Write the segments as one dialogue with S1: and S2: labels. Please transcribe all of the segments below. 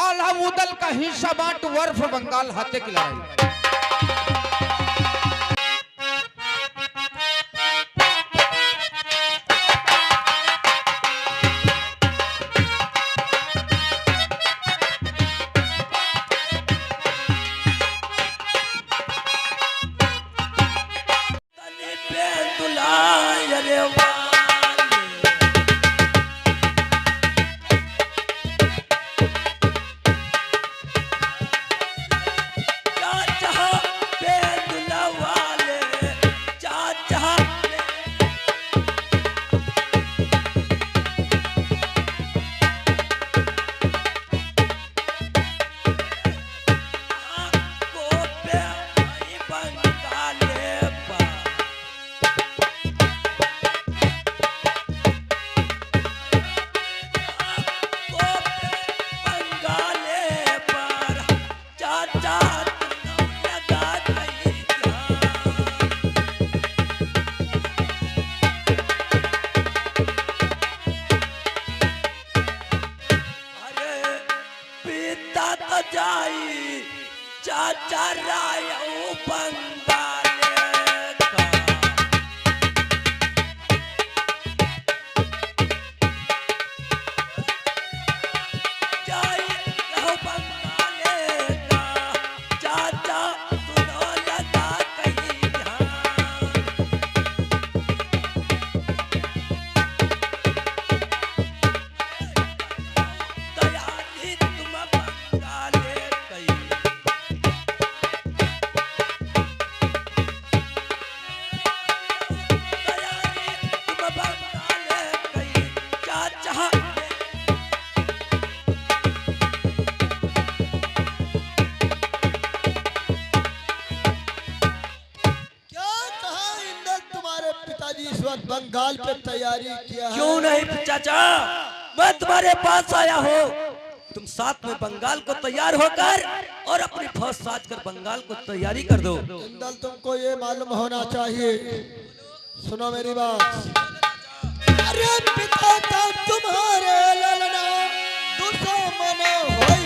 S1: काला मुदल का हिस्सा बांट वर्फ बंगाल हाथे की लड़ाई।
S2: चाचा राय बंगाल
S3: बंगाल पे तैयारी किया है।
S2: क्यों नहीं चाचा, मैं तुम्हारे पास आया हूँ। तुम साथ में बंगाल को तैयार होकर और अपनी फौज साज कर बंगाल को तैयारी कर दो।
S3: इंदल, तुमको ये मालूम होना चाहिए, सुनो मेरी बात। अरे पिता का तुम्हारे ललना दुश्मन होई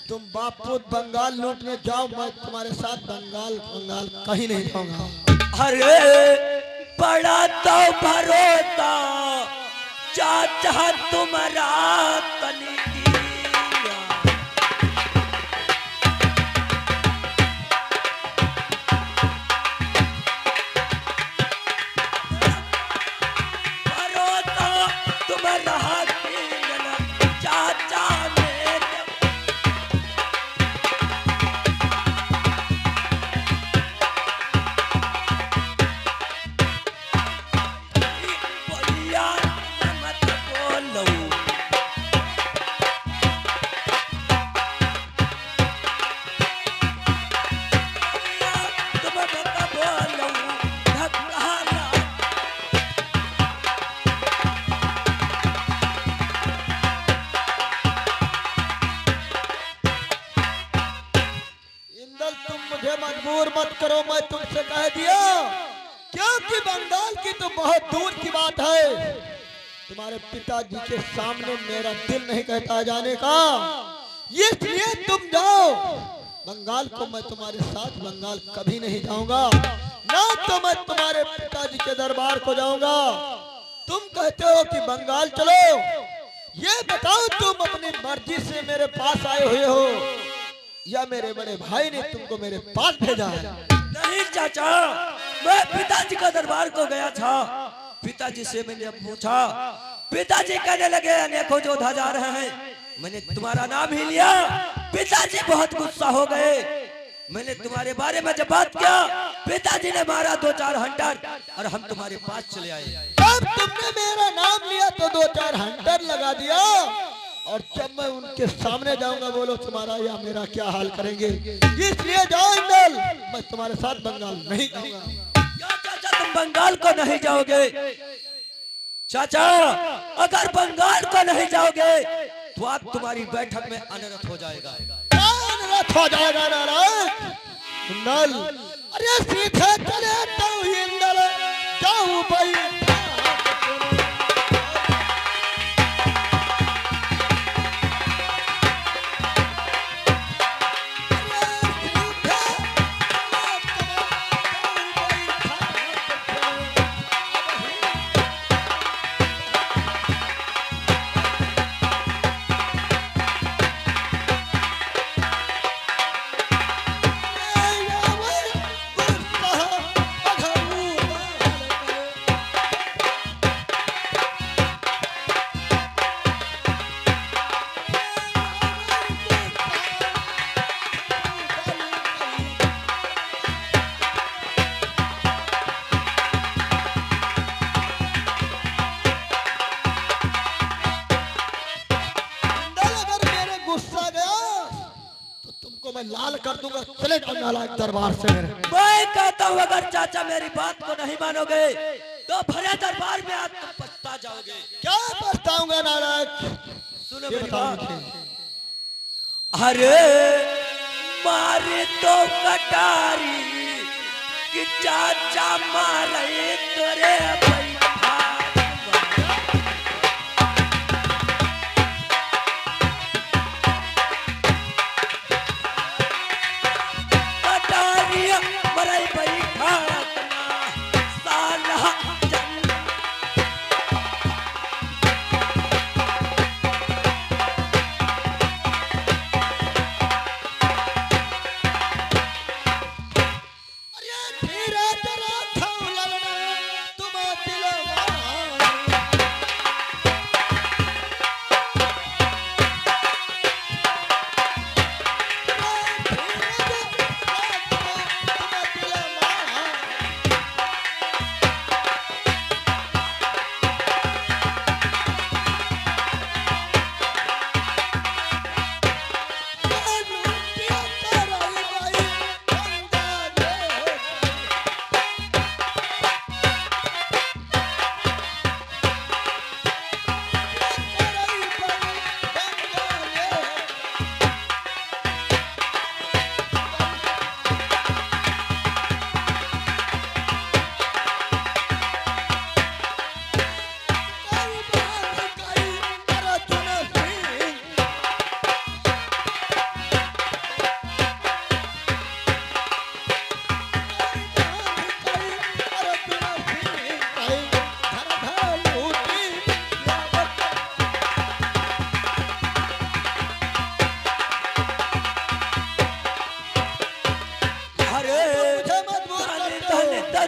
S3: तुम बापूत बंगाल लूटने जाओ, मैं तुम्हारे साथ बंगाल कहीं नहीं जाऊंगा।
S2: अरे बड़ा तो भरोसा चाचा तुम्हारा तनी दिया। भरोसा तुम्हारा चाचा
S3: मजबूर मत करो, मैं तुमसे कह दिया, क्योंकि बंगाल की तो बहुत दूर की बात है। तुम्हारे पिताजी के सामने मेरा दिल नहीं कहता जाने का, इसलिए तुम जाओ बंगाल को। मैं तुम्हारे साथ बंगाल कभी नहीं जाऊंगा, ना तो मैं तुम्हारे पिताजी के दरबार को जाऊंगा। तुम कहते हो कि बंगाल चलो, ये बताओ तुम अपनी मर्जी से मेरे पास आए हुए हो या मेरे बड़े भाई ने तुमको मेरे पास भेजा है?
S2: नहीं चाचा, मैं पिताजी का दरबार को गया था। पिताजी से मैंने पूछा, पिताजी कहने लगे अनेकों योद्धा जा रहे हैं, मैंने तुम्हारा नाम ही लिया, पिताजी बहुत गुस्सा हो गए। मैंने तुम्हारे बारे में जब बात किया, पिताजी ने मारा 2-4 हंटर और हम तुम्हारे पास चले आए।
S3: जब तुमने मेरा नाम लिया तो 2-4 हंटर लगा दिया, और जब मैं उनके सामने जाऊंगा बोलो तुम्हारा या मेरा क्या हाल करेंगे। इसलिए जाओ इंदल, मैं तुम्हारे साथ बंगाल नहीं जाऊंगा।
S2: क्या चाचा तुम बंगाल को नहीं जाओगे? चाचा अगर बंगाल को नहीं जाओगे तो आज तुम्हारी बैठक में अनर्थ हो जाएगा।
S3: अनर्थ हो जाएगा नारायण इंदल। अरे सीधे चले तो इंदल जाऊं भाई। मैं लाल कर दूंगा। चले जाओ नालायक दरबार से मेरे।
S2: मैं कहता हूँ अगर चाचा मेरी बात को नहीं मानोगे तो भरे दरबार में आप तुम पछता जाओगे।
S3: क्या पछताऊंगा नालायक?
S2: सुनो मेरी बात। अरे मारे तो कटारी कि चाचा मारे तोरे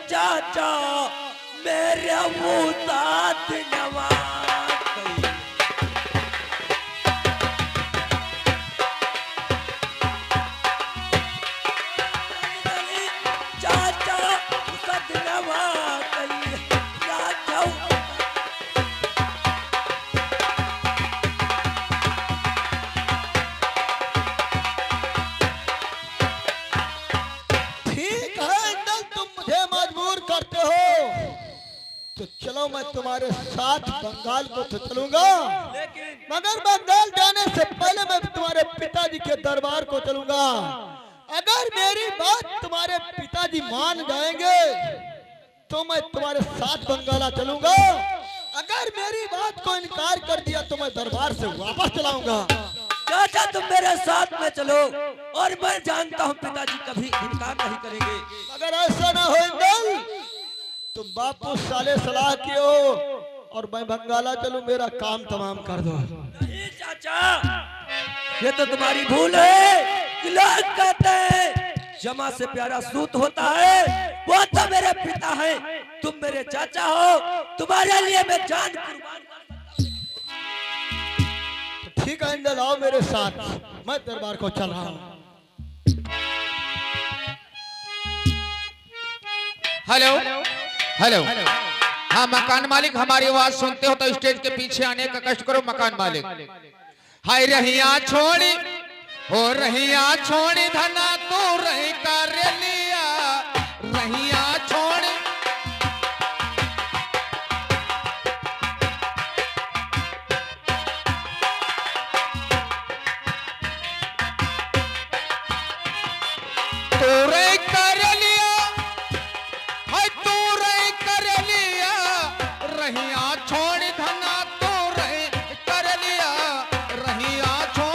S2: चाचा मेरे मुताद नवाज चाचा सद नवाज
S3: तो चलो मैं तुम्हारे साथ बंगाल को तो चलूंगा, मगर बंगाल जाने से पहले मैं तुम्हारे पिताजी के दरबार को चलूंगा। अगर मेरी बात तुम्हारे पिताजी मान जाएंगे तो मैं तुम्हारे साथ बंगाला चलूंगा। अगर मेरी बात को इनकार कर दिया तो मैं दरबार से वापस चलाऊंगा।
S2: चाचा तुम मेरे साथ में चलो और मैं जानता हूँ पिताजी कभी इनकार नहीं करेंगे।
S3: अगर ऐसा ना हो इंदल, तुम बापू साले सलाह की हो और मैं बंगाला चलूं, मेरा काम तमाम कर दो।
S2: नहीं चाचा, ये तो तुम्हारी भूल है कि लोग कहते हैं जमा से प्यारा सूत होता है। वो तो मेरे पिता हैं, तुम मेरे चाचा हो, तुम्हारे लिए मैं जान कुर्बान।
S3: ठीक है इंदल, आओ मेरे साथ, मैं दरबार को चल रहा हूँ।
S1: हेलो हेलो, हाँ मकान मालिक, हमारी आवाज सुनते हो तो स्टेज के पीछे आने का कष्ट करो मकान मालिक। हाय रहिया छोड़ी हो रहिया छोड़ी धना तू रही कर लिया, रहिया छोड़ी तू रही कर लिया, हाय तू रही कर लिया, रहिया छोड़ी धना तू रही कर लिया, रहिया छोड़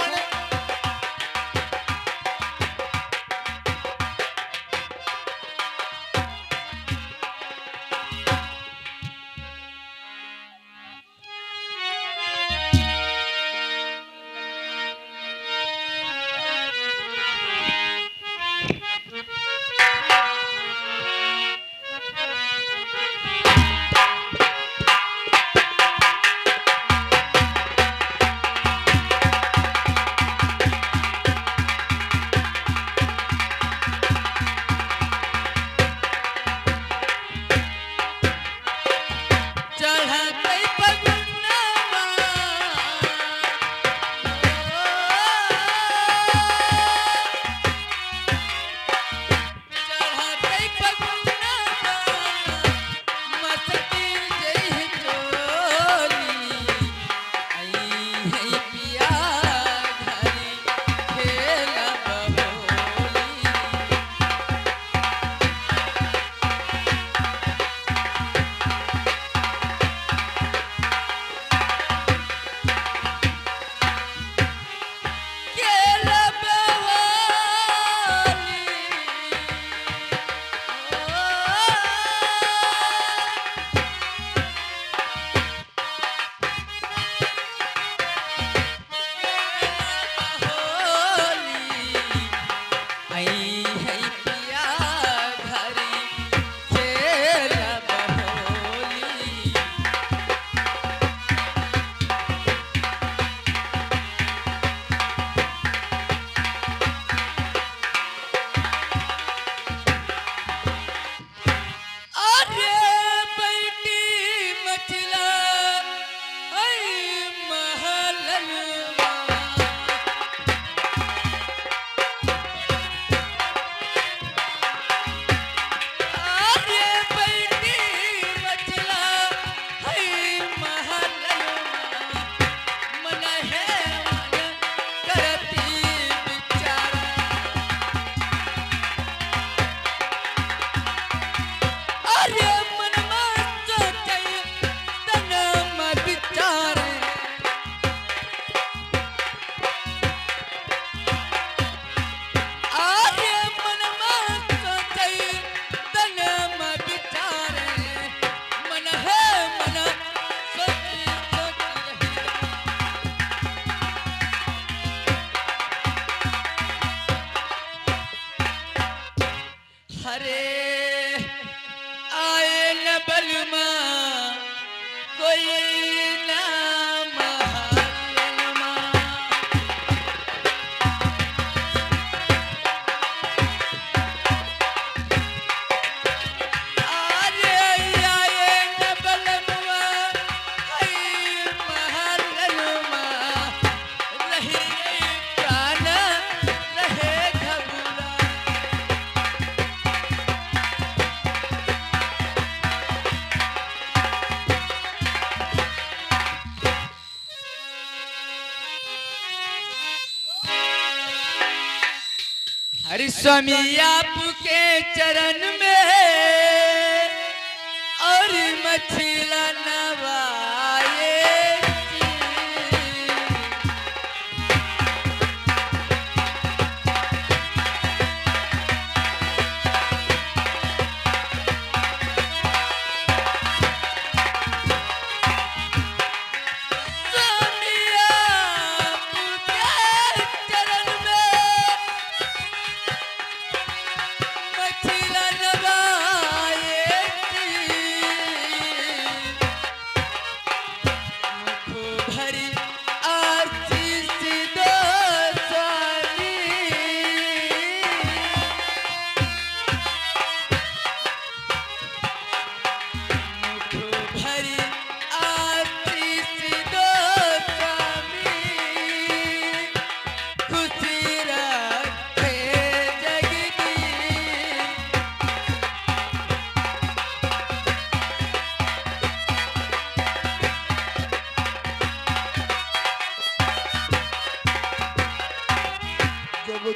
S2: हरि स्वामी आपके चरण में और मछला नवाए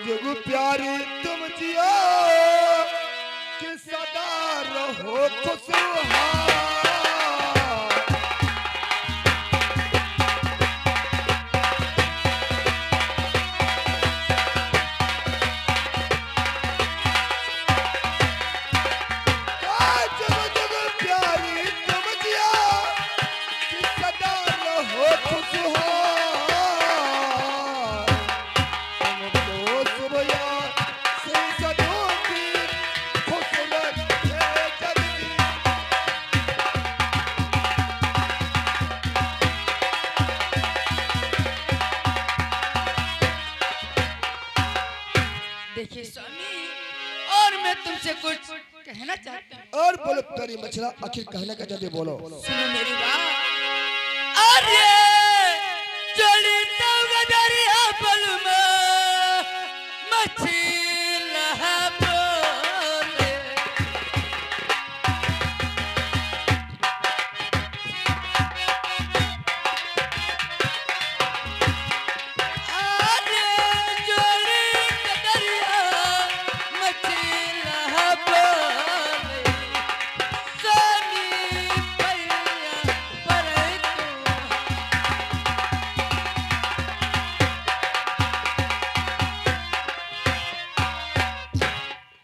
S3: जुग प्यारी तुम जियो कि सदा रहो खुशहाल।
S4: देखिए स्वामी, और मैं तुमसे कुछ कहना चाहता हूँ।
S3: और बोलो तेरी मछला, आखिर कहने का जल्दी बोलो।
S4: सुनो मेरी बात। अरे चली तो दरिया पल में मछला बोले। अरे चली तो दरिया मछला बोले। सोनी पैया पर तू।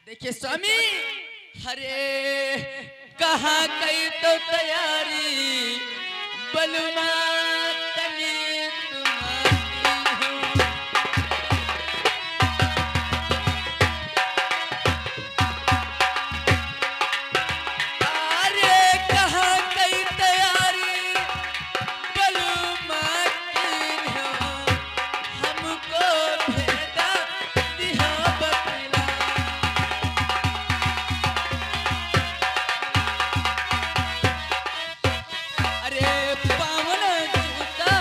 S4: देखिए स्वामी, हरे कहाँ गई तो तैयारी बलुमा तनी तुम्हारी हूँ। अरे कहाँ गई तैयारी बलुमा की हूँ। हमको भेजा दिया बतला। अरे पावन जूता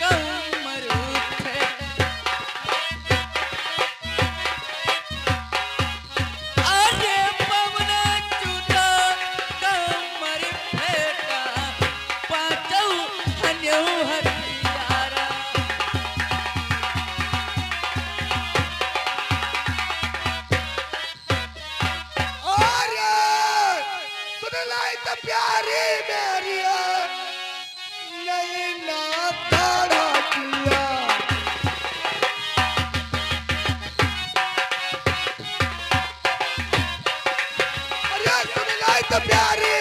S4: कमर उठे। अरे पावन जूता कमर फेटा। पाँचौ हन्यौ हथियारा।
S3: सुन लाई तो प्यारी मेरी नहीं ना ताड़ा किया। अरे सुन लाई तो प्यारी